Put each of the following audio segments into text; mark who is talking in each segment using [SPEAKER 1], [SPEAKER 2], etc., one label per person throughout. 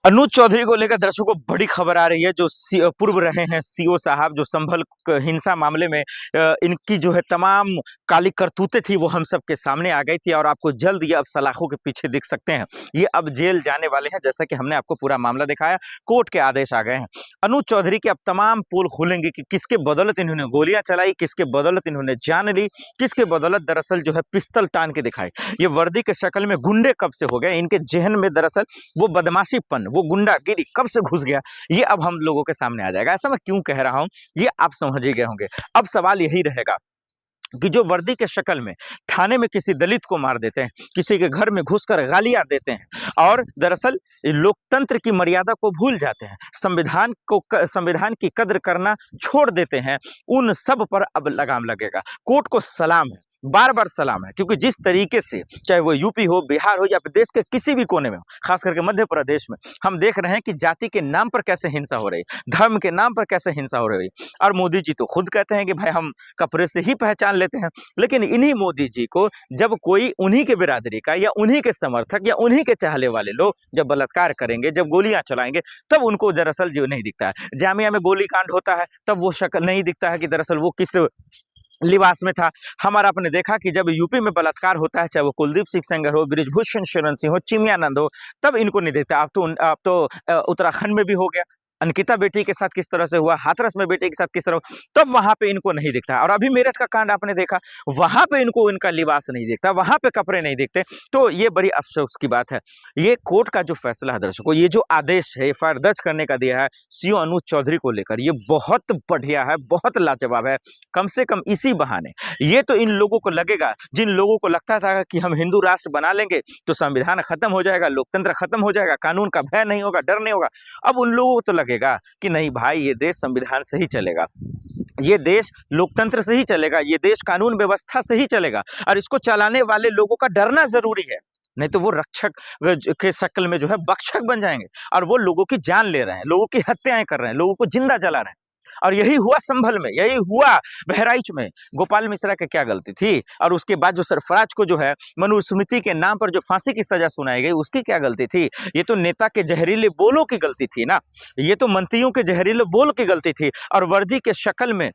[SPEAKER 1] अनुज चौधरी को लेकर दर्शकों को बड़ी खबर आ रही है। जो पूर्व रहे हैं सीओ साहब, जो संभल हिंसा मामले में इनकी जो है तमाम काली करतूतें थी, वो हम सब के सामने आ गई थी और आपको जल्द ये अब सलाखों के पीछे दिख सकते हैं। ये अब जेल जाने वाले हैं, जैसा कि हमने आपको पूरा मामला दिखाया। कोर्ट के आदेश आ गए हैं। अनुज चौधरी के अब तमाम पोल खुलेंगे कि किसके बदौलत इन्होंने गोलियां चलाई, किसके बदौलत इन्होंने जान ली, किसके बदौलत दरअसल जो है पिस्तल टान के दिखाई। ये वर्दी के शक्ल में गुंडे कब से हो गए, इनके जहन में दरअसल वो बदमाशीपन, वो गुंडागिरी कब से घुस गया, ये अब हम लोगों के सामने आ जाएगा। ऐसा मैं क्यों कह रहा हूं, ये आप समझ ही गए होंगे। अब सवाल यही रहेगा कि जो वर्दी के शक्ल में थाने में किसी दलित को मार देते हैं, किसी के घर में घुसकर गालियां देते हैं और दरअसल लोकतंत्र की मर्यादा को भूल जाते हैं, संविधान की कद्र करना छोड़ देते हैं, उन सब पर अब लगाम लगेगा। कोर्ट को सलाम है, बार बार सलाम है, क्योंकि जिस तरीके से चाहे वो यूपी हो, बिहार हो या देश के किसी भी कोने में हो, खास करके मध्य प्रदेश में हम देख रहे हैं कि जाति के नाम पर कैसे हिंसा हो रही है, धर्म के नाम पर कैसे हिंसा हो रही है। और मोदी जी तो खुद कहते हैं कि भाई हम कपड़े से ही पहचान लेते हैं, लेकिन इन्हीं मोदी जी को जब कोई उन्हीं के बिरादरी का या उन्हीं के समर्थक या उन्हीं के चाहने वाले लोग जब बलात्कार करेंगे, जब गोलियां चलाएंगे, तब उनको दरअसल जो नहीं दिखता है। जामिया में गोलीकांड होता है तब वो शक्ल नहीं दिखता है कि दरअसल वो किस लिबास में था। हमारा आपने देखा कि जब यूपी में बलात्कार होता है, चाहे वो कुलदीप सिंह सेंगर हो, बृजभूषण शरण सिंह हो, चिमयानंद हो, तब इनको नहीं देखता। अब तो उत्तराखंड में भी हो गया, अंकिता बेटी के साथ किस तरह से हुआ, हाथरस में बेटी के साथ किस तरह, तब वहां पे इनको नहीं दिखता। और अभी मेरठ का कांड आपने देखा, वहां पे इनको इनका लिबास नहीं दिखता, वहां पे कपड़े नहीं दिखते। तो ये बड़ी अफसोस की बात है। ये कोर्ट का जो फैसला है दर्शकों, ये जो आदेश है एफआईआर दर्ज करने का दिया है सीओ अनुज चौधरी को लेकर, ये बहुत बढ़िया है, बहुत लाजवाब है। कम से कम इसी बहाने ये तो इन लोगों को लगेगा, जिन लोगों को लगता था कि हम हिंदू राष्ट्र बना लेंगे तो संविधान खत्म हो जाएगा, लोकतंत्र खत्म हो जाएगा, कानून का भय नहीं होगा, डर नहीं होगा, अब उन लोगों को तो लगेगा कि नहीं भाई, ये देश संविधान से ही चलेगा, ये देश लोकतंत्र से ही चलेगा, ये देश कानून व्यवस्था से ही चलेगा और इसको चलाने वाले लोगों का डरना जरूरी है। नहीं तो वो रक्षक के शक्ल में जो है भक्षक बन जाएंगे और वो लोगों की जान ले रहे हैं, लोगों की हत्याएं कर रहे हैं, लोगों को जिंदा जला रहे हैं। और यही हुआ संभल में, यही हुआ बहराइच में। गोपाल मिश्रा की क्या गलती थी? और उसके बाद जो सरफराज को जो है मनुस्मृति के नाम पर जो फांसी की सजा सुनाई गई, उसकी क्या गलती थी? ये तो नेता के जहरीले बोलों की गलती थी ना, ये तो मंत्रियों के जहरीले बोल की गलती थी। और वर्दी के शक्ल में,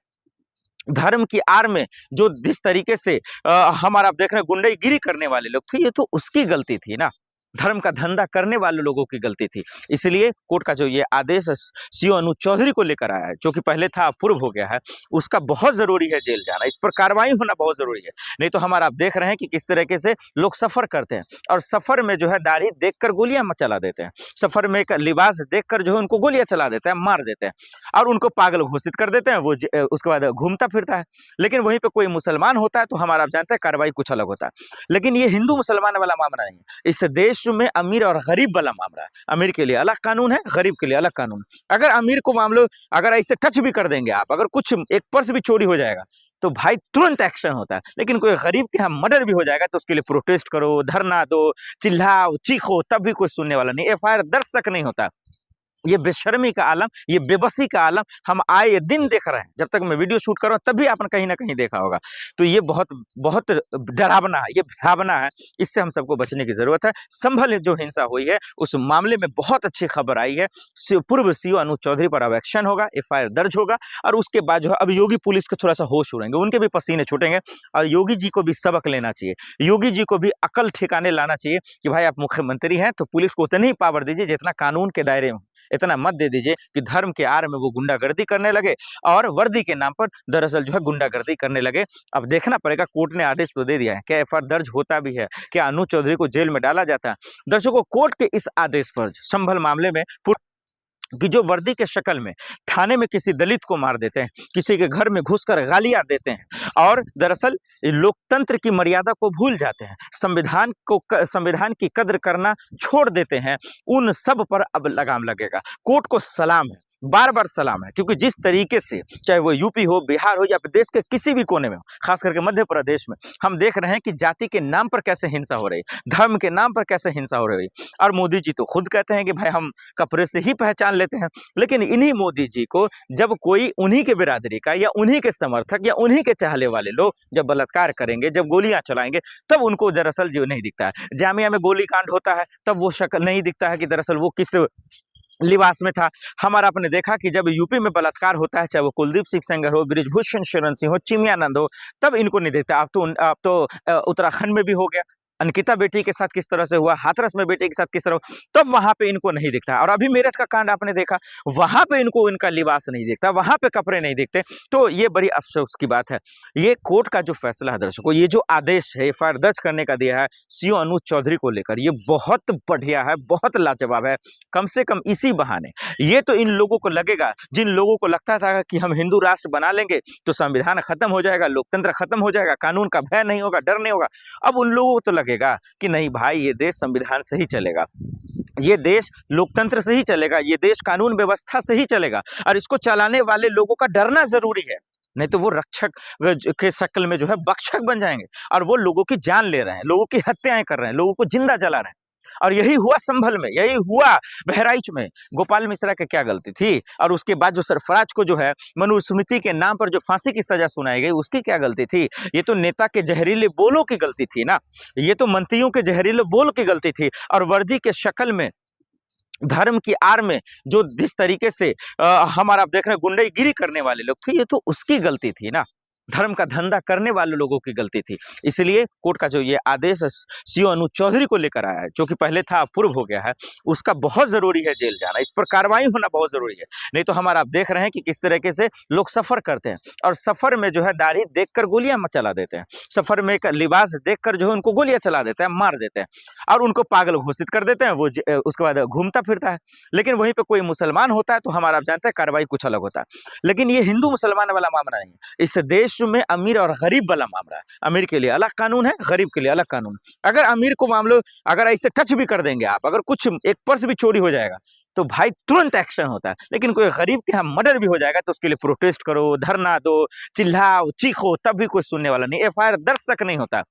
[SPEAKER 1] धर्म की आड़ में जो जिस तरीके से हमारा आप देख रहे हैं गुंडागिरी करने वाले लोग थे, ये तो उसकी गलती थी ना, धर्म का धंधा करने वाले लोगों की गलती थी। इसलिए कोर्ट का जो ये आदेश सीओ अनुज चौधरी को लेकर आया है, जो कि पहले था अपूर्व हो गया है, उसका बहुत जरूरी है जेल जाना, इस पर कार्रवाई होना बहुत जरूरी है। नहीं तो हमारा आप देख रहे हैं कि किस तरीके से लोग सफर करते हैं और सफर में जो है दाढ़ी देखकर गोलियां चला देते हैं, सफर में एक लिबास देखकर जो है उनको गोलियां चला देते हैं, मार देते हैं और उनको पागल घोषित कर देते हैं। वो उसके बाद घूमता फिरता है। लेकिन वहीं पर कोई मुसलमान होता है तो हमारा आप जानते हैं कार्रवाई कुछ अलग होता है। लेकिन ये हिंदू मुसलमान वाला मामला नहीं है, इस देश में अमीर और गरीब वाला मामला है। अमीर के लिए अलग कानून है, गरीब के लिए अलग कानून। अगर अमीर को मामलो अगर ऐसे टच भी कर देंगे आप, अगर कुछ एक पर्स भी चोरी हो जाएगा तो भाई तुरंत एक्शन होता है। लेकिन कोई गरीब के यहाँ मर्डर भी हो जाएगा तो उसके लिए प्रोटेस्ट करो, धरना दो, चिल्लाओ, चीखो, तब भी कोई सुनने वाला नहीं, एफआईआर दर्ज तक नहीं होता। ये बेशर्मी का आलम, ये बेबसी का आलम हम आए दिन देख रहे हैं। जब तक मैं वीडियो शूट कर रहा हूं तब भी आपने कहीं ना कहीं देखा होगा। तो ये बहुत बहुत डरावना है, ये भयावना है, इससे हम सबको बचने की जरूरत है। संभल जो हिंसा हुई है उस मामले में बहुत अच्छी खबर आई है। पूर्व सीओ अनुज चौधरी पर अब एक्शन होगा, एफआईआर दर्ज होगा और उसके बाद जो है अब योगी पुलिस के थोड़ा सा होश उड़ेंगे, उनके भी पसीने छूटेंगे और योगी जी को भी सबक लेना चाहिए, योगी जी को भी अकल ठिकाने लाना चाहिए कि भाई आप मुख्यमंत्री हैं तो पुलिस को उतनी ही पावर दीजिए जितना कानून के दायरे में, इतना मत दे दीजिए कि धर्म के आड़ में वो गुंडागर्दी करने लगे और वर्दी के नाम पर दरअसल जो है गुंडागर्दी करने लगे। अब देखना पड़ेगा, कोर्ट ने आदेश तो दे दिया है, क्या एफआईआर दर्ज होता भी है, क्या अनुज चौधरी को जेल में डाला जाता है? दर्शकों, कोर्ट के इस आदेश पर संभल मामले में कि जो वर्दी के शक्ल में थाने में किसी दलित को मार देते हैं, किसी के घर में घुसकर गालियां देते हैं और दरअसल लोकतंत्र की मर्यादा को भूल जाते हैं, संविधान की कद्र करना छोड़ देते हैं, उन सब पर अब लगाम लगेगा। कोर्ट को सलाम है, बार बार सलाम है, क्योंकि जिस तरीके से चाहे वो यूपी हो, बिहार हो या फिर देश के किसी भी कोने में हो, खास करके मध्य प्रदेश में हम देख रहे हैं कि जाति के नाम पर कैसे हिंसा हो रही है, धर्म के नाम पर कैसे हिंसा हो रही है। और मोदी जी तो खुद कहते हैं कि भाई हम कपड़े से ही पहचान लेते हैं, लेकिन इन्हीं मोदी जी को जब कोई उन्हीं के बिरादरी का या उन्हीं के समर्थक या उन्हीं के चाहने वाले लोग जब बलात्कार करेंगे, जब गोलियां चलाएंगे, तब उनको दरअसल जो नहीं दिखता है। जामिया में गोलीकांड होता है तब वो शक्ल नहीं दिखता है कि दरअसल वो किस लिबास में था। हमारा आपने देखा कि जब यूपी में बलात्कार होता है, चाहे वो कुलदीप सिंह सेंगर हो, बृजभूषण शरण सिंह हो, चिमयानंद हो, तब इनको नहीं देखता। अब तो उत्तराखंड में भी हो गया, अंकिता बेटी के साथ किस तरह से हुआ, हाथरस में बेटी के साथ किस तरह हुआ, तब वहां पे इनको नहीं दिखता। और अभी मेरठ का कांड आपने देखा, वहां पे इनको इनका लिबास नहीं दिखता, वहां पे कपड़े नहीं दिखते। तो ये बड़ी अफसोस की बात है। ये कोर्ट का जो फैसला है दर्शकों, ये जो आदेश है एफआईआर दर्ज करने का दिया है सीओ अनुज चौधरी को लेकर, ये बहुत बढ़िया है, बहुत लाजवाब है। कम से कम इसी बहाने ये तो इन लोगों को लगेगा, जिन लोगों को लगता था कि हम हिंदू राष्ट्र बना लेंगे तो संविधान खत्म हो जाएगा, लोकतंत्र खत्म हो जाएगा, कानून का भय नहीं होगा, डर नहीं होगा, अब उन लोगों को तो लगेगा कि नहीं भाई, ये देश संविधान से ही चलेगा, ये देश लोकतंत्र से ही चलेगा, ये देश कानून व्यवस्था से ही चलेगा, और इसको चलाने वाले लोगों का डरना जरूरी है। नहीं तो वो रक्षक के शक्ल में जो है भक्षक बन जाएंगे, और वो लोगों की जान ले रहे हैं, लोगों की हत्याएं कर रहे हैं, लोगों को जिंदा जला रहे हैं। और यही हुआ संभल में, यही हुआ बहराइच में। गोपाल मिश्रा की क्या गलती थी? और उसके बाद जो सरफराज को जो है मनुस्मृति के नाम पर जो फांसी की सजा सुनाई गई, उसकी क्या गलती थी? ये तो नेता के जहरीले बोलों की गलती थी ना, ये तो मंत्रियों के जहरीले बोल की गलती थी। और वर्दी के शक्ल में, धर्म की आड़ में जो जिस तरीके से हमारा आप देख रहे हैं गुंडागिरी करने वाले लोग थे, ये तो उसकी गलती थी ना, धर्म का धंधा करने वाले लोगों की गलती थी। इसलिए कोर्ट का जो ये आदेश सीओ अनुज चौधरी को लेकर आया है, जो कि पहले था अपूर्व हो गया है, उसका बहुत जरूरी है जेल जाना, इस पर कार्रवाई होना बहुत जरूरी है। नहीं तो हमारा आप देख रहे हैं कि किस तरीके से लोग सफर करते हैं, और सफर में जो है दाढ़ी देखकर गोलियां चला देते हैं, सफर में एक लिबास देखकर जो है उनको गोलियां चला देते हैं, मार देते हैं, और उनको पागल घोषित कर देते हैं। वो उसके बाद घूमता फिरता है। लेकिन वहीं पे कोई मुसलमान होता है तो हमारा आप जानते हैं कार्रवाई कुछ अलग होता है। लेकिन ये हिंदू मुसलमान वाला मामला नहीं है, इस देश में अमीर और गरीब वाला मामला है। अमीर के लिए अलग कानून है, गरीब के लिए अलग कानून। अगर अमीर को मामलो अगर ऐसे टच भी कर देंगे आप, अगर कुछ एक पर्स भी चोरी हो जाएगा तो भाई तुरंत एक्शन होता है। लेकिन कोई गरीब के यहाँ मर्डर भी हो जाएगा तो उसके लिए प्रोटेस्ट करो, धरना दो, चिल्लाओ, चीखो, तब भी कोई सुनने वाला नहीं, एफआईआर दर्ज तक नहीं होता।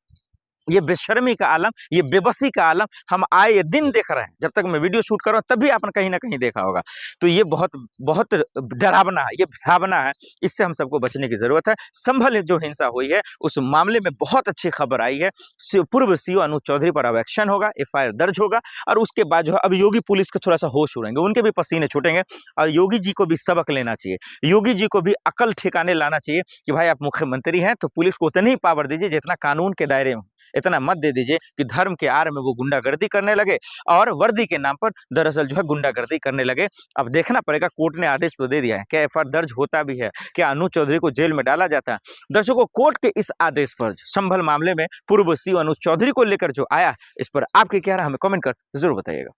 [SPEAKER 1] ये बेशर्मी का आलम, ये बेबसी का आलम हम आए दिन देख रहे हैं। जब तक मैं वीडियो शूट कर रहा हूं तब भी आपने कहीं ना कहीं देखा होगा। तो ये बहुत बहुत डरावना है, ये भयावना है, इससे हम सबको बचने की जरूरत है। संभल जो हिंसा हुई है उस मामले में बहुत अच्छी खबर आई है, पूर्व सीओ अनुज चौधरी पर अब एक्शन होगा, एफआईआर दर्ज होगा, और उसके बाद जो है अब योगी पुलिस के थोड़ा सा होश उड़ेंगे, उनके भी पसीने छूटेंगे, और योगी जी को भी सबक लेना चाहिए, योगी जी को भी अकल ठिकाने लाना चाहिए कि भाई आप मुख्यमंत्री हैं तो पुलिस को उतनी ही पावर दीजिए जितना कानून के दायरे में, इतना मत दे दीजिए कि धर्म के आड़ में वो गुंडागर्दी करने लगे और वर्दी के नाम पर दरअसल जो है गुंडागर्दी करने लगे। अब देखना पड़ेगा, कोर्ट ने आदेश तो दे दिया है, क्या एफआईआर दर्ज होता भी है, क्या अनुज चौधरी को जेल में डाला जाता है? दर्शकों, कोर्ट के इस आदेश पर संभल मामले में पूर्व सीओ अनुज चौधरी को लेकर जो आया, इस पर आपकी क्या राय हमें कमेंट कर जरूर बताइएगा।